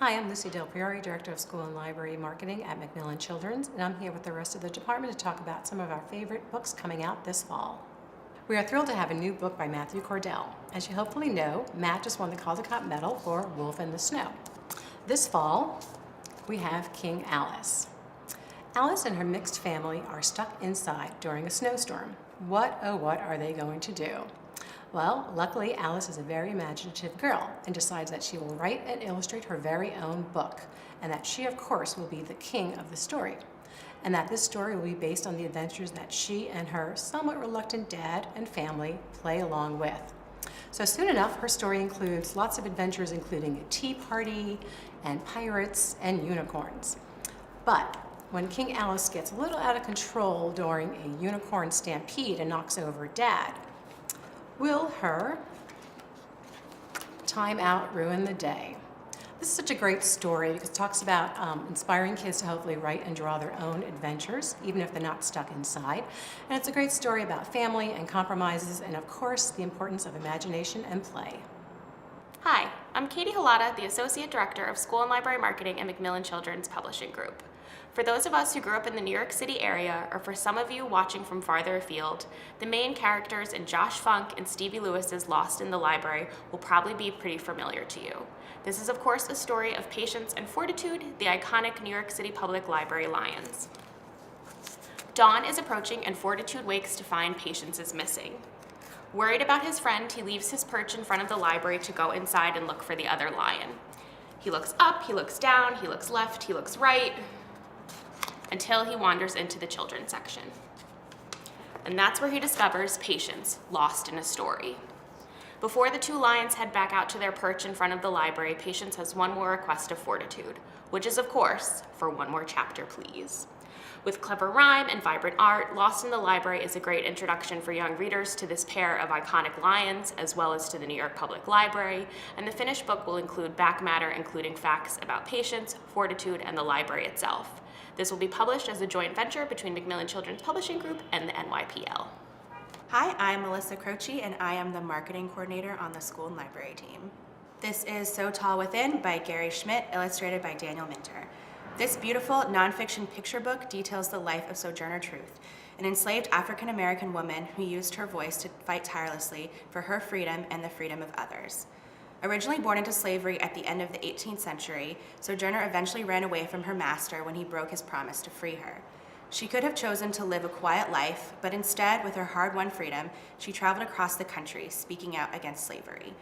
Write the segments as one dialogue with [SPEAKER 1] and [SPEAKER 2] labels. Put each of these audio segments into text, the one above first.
[SPEAKER 1] Hi, I'm Lucy Del Priori, Director of School and Library Marketing at Macmillan Children's, and I'm here with the rest of the department to talk about some of our favorite books coming out this fall. We are thrilled to have a new book by Matthew Cordell. As you hopefully know, Matt just won the Caldecott Medal for Wolf in the Snow. This fall, we have King Alice. Alice and her mixed family are stuck inside during a snowstorm. What, oh what, are they going to do? Well, luckily, Alice is a very imaginative girl and decides that she will write and illustrate her very own book, and that she, of course, will be the king of the story, and that this story will be based on the adventures that she and her somewhat reluctant dad and family play along with. So soon enough, her story includes lots of adventures, including a tea party and pirates and unicorns. But when King Alice gets a little out of control during a unicorn stampede and knocks over Dad, will her time out ruin the day? This is such a great story because it talks about inspiring kids to hopefully write and draw their own adventures, even if they're not stuck inside. And it's a great story about family and compromises and, of course, the importance of imagination and play.
[SPEAKER 2] Hi, I'm Katie Halata, the Associate Director of School and Library Marketing at Macmillan Children's Publishing Group. For those of us who grew up in the New York City area, or for some of you watching from farther afield, the main characters in Josh Funk and Stevie Lewis's Lost in the Library will probably be pretty familiar to you. This is, of course, a story of patience and fortitude, the iconic New York City Public Library lions. Dawn is approaching and Fortitude wakes to find Patience is missing. Worried about his friend, he leaves his perch in front of the library to go inside and look for the other lion. He looks up, he looks down, he looks left, he looks right, until he wanders into the children's section. And that's where he discovers Patience, lost in a story. Before the two lions head back out to their perch in front of the library, Patience has one more request of Fortitude, which is, of course, for one more chapter, please. With clever rhyme and vibrant art, Lost in the Library is a great introduction for young readers to this pair of iconic lions, as well as to the New York Public Library, and the finished book will include back matter, including facts about Patience, Fortitude, and the library itself. This will be published as a joint venture between Macmillan Children's Publishing Group and the NYPL.
[SPEAKER 3] Hi, I'm Melissa Croce, and I am the marketing coordinator on the school and library team. This is So Tall Within by Gary Schmidt, illustrated by Daniel Minter. This beautiful nonfiction picture book details the life of Sojourner Truth, an enslaved African-American woman who used her voice to fight tirelessly for her freedom and the freedom of others. Originally born into slavery at the end of the 18th century, Sojourner eventually ran away from her master when he broke his promise to free her. She could have chosen to live a quiet life, but instead, with her hard-won freedom, she traveled across the country, speaking out against slavery.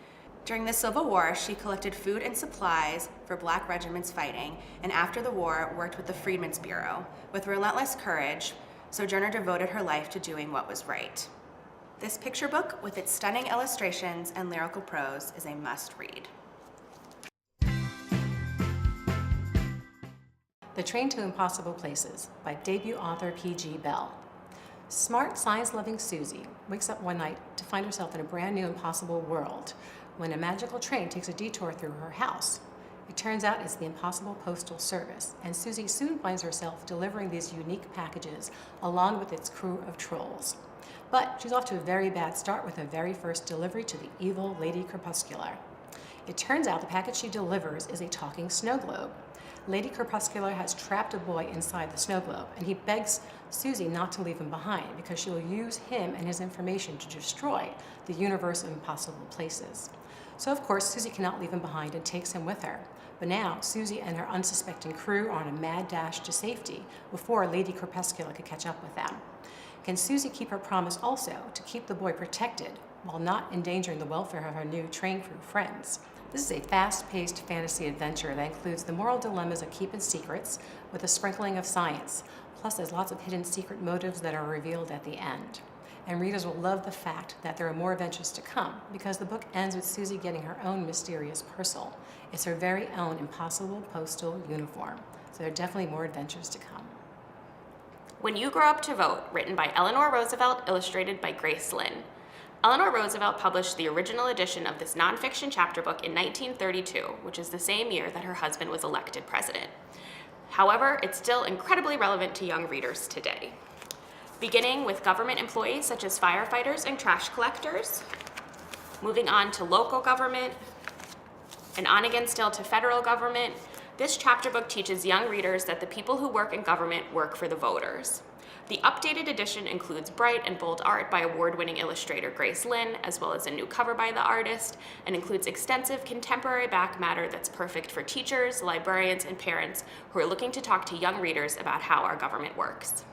[SPEAKER 3] During the Civil War, she collected food and supplies for black regiments fighting, and after the war, worked with the Freedmen's Bureau. With relentless courage, Sojourner devoted her life to doing what was right. This picture book, with its stunning illustrations and lyrical prose, is a must-read.
[SPEAKER 1] The Train to Impossible Places by debut author P.G. Bell. Smart, science-loving Susie wakes up one night to find herself in a brand new impossible world when a magical train takes a detour through her house. It turns out it's the Impossible Postal Service, and Susie soon finds herself delivering these unique packages along with its crew of trolls. But she's off to a very bad start with her very first delivery to the evil Lady Crepuscular. It turns out the package she delivers is a talking snow globe. Lady Crepuscular has trapped a boy inside the snow globe, and he begs Susie not to leave him behind because she will use him and his information to destroy the universe of impossible places. So of course, Susie cannot leave him behind and takes him with her. But now, Susie and her unsuspecting crew are on a mad dash to safety before Lady Crepuscular could catch up with them. Can Susie keep her promise also to keep the boy protected while not endangering the welfare of her new train crew friends? This is a fast-paced fantasy adventure that includes the moral dilemmas of keeping secrets with a sprinkling of science. Plus, there's lots of hidden secret motives that are revealed at the end. And readers will love the fact that there are more adventures to come because the book ends with Susie getting her own mysterious parcel. It's her very own impossible postal uniform. So there are definitely more adventures to come.
[SPEAKER 2] When You Grow Up to Vote, written by Eleanor Roosevelt, illustrated by Grace Lynn. Eleanor Roosevelt published the original edition of this nonfiction chapter book in 1932, which is the same year that her husband was elected president. However, it's still incredibly relevant to young readers today. Beginning with government employees such as firefighters and trash collectors, moving on to local government, And on again still to federal government, this chapter book teaches young readers that the people who work in government work for the voters. The updated edition includes bright and bold art by award-winning illustrator Grace Lynn, as well as a new cover by the artist, and includes extensive contemporary back matter that's perfect for teachers, librarians, and parents who are looking to talk to young readers about how our government works.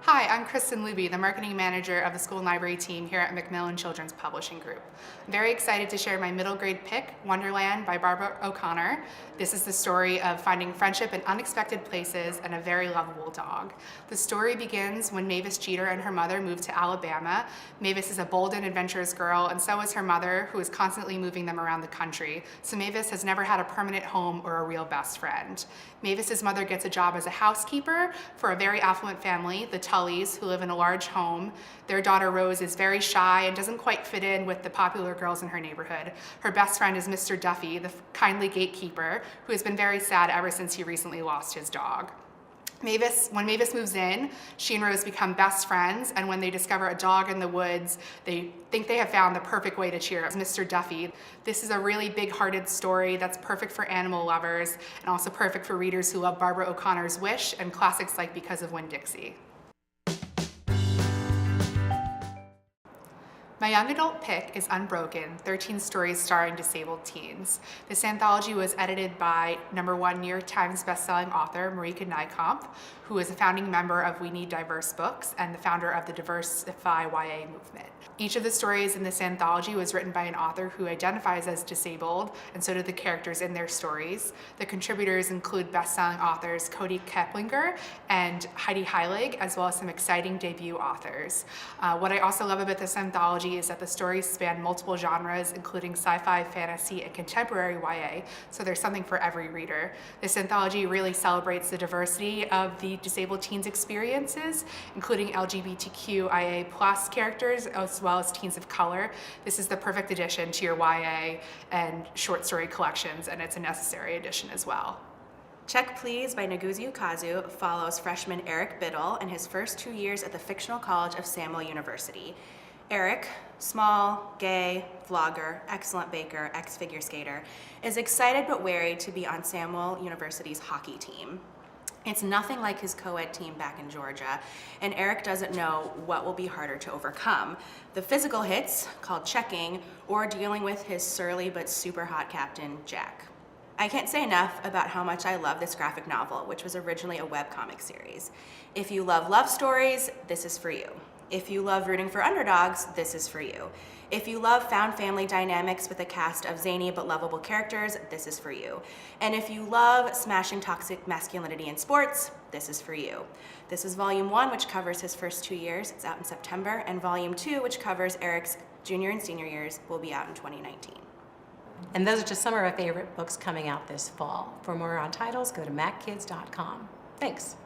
[SPEAKER 4] Hi, I'm Kristen, the marketing manager of the school and library team here at Macmillan Children's Publishing Group. I'm very excited to share my middle grade pick, Wonderland by Barbara O'Connor. This is the story of finding friendship in unexpected places and a very lovable dog. The story begins when Mavis Jeter and her mother moved to Alabama. Mavis is a bold and adventurous girl, and so is her mother, who is constantly moving them around the country. So Mavis has never had a permanent home or a real best friend. Mavis's mother gets a job as a housekeeper for a very affluent family, the Tullys, who live in a large home. Their daughter Rose is very shy and doesn't quite fit in with the popular girls in her neighborhood. Her best friend is Mr. Duffy, the kindly gatekeeper, who has been very sad ever since he recently lost his dog. When Mavis moves in, she and Rose become best friends, and when they discover a dog in the woods, they think they have found the perfect way to cheer up Mr. Duffy. This is a really big-hearted story that's perfect for animal lovers and also perfect for readers who love Barbara O'Connor's Wish and classics like Because of Winn-Dixie. My young adult pick is Unbroken, 13 stories starring disabled teens. This anthology was edited by #1 New York Times bestselling author Marieke Nijkamp, who is a founding member of We Need Diverse Books and the founder of the Diversify YA movement. Each of the stories in this anthology was written by an author who identifies as disabled, and so do the characters in their stories. The contributors include bestselling authors Cody Keplinger and Heidi Heilig, as well as some exciting debut authors. What I also love about this anthology is that the stories span multiple genres, including sci-fi, fantasy, and contemporary YA, so there's something for every reader. This anthology really celebrates the diversity of the disabled teens' experiences, including LGBTQIA+ characters, as well as teens of color. This is the perfect addition to your YA and short story collections, and it's a necessary addition as well.
[SPEAKER 3] Check Please by Ngozi Ukazu follows freshman Eric Biddle in his first 2 years at the fictional college of Samuel University. Eric, small, gay, vlogger, excellent baker, ex-figure skater, is excited but wary to be on Samuel University's hockey team. It's nothing like his co-ed team back in Georgia, and Eric doesn't know what will be harder to overcome: the physical hits, called checking, or dealing with his surly but super hot captain, Jack. I can't say enough about how much I love this graphic novel, which was originally a webcomic series. If you love love stories, this is for you. If you love rooting for underdogs, this is for you. If you love found family dynamics with a cast of zany but lovable characters, this is for you. And if you love smashing toxic masculinity in sports, this is for you. This is Volume 1, which covers his first 2 years. It's out in September. And Volume 2, which covers Eric's junior and senior years, will be out in 2019.
[SPEAKER 1] And those are just some of our favorite books coming out this fall. For more on titles, go to mackids.com. Thanks.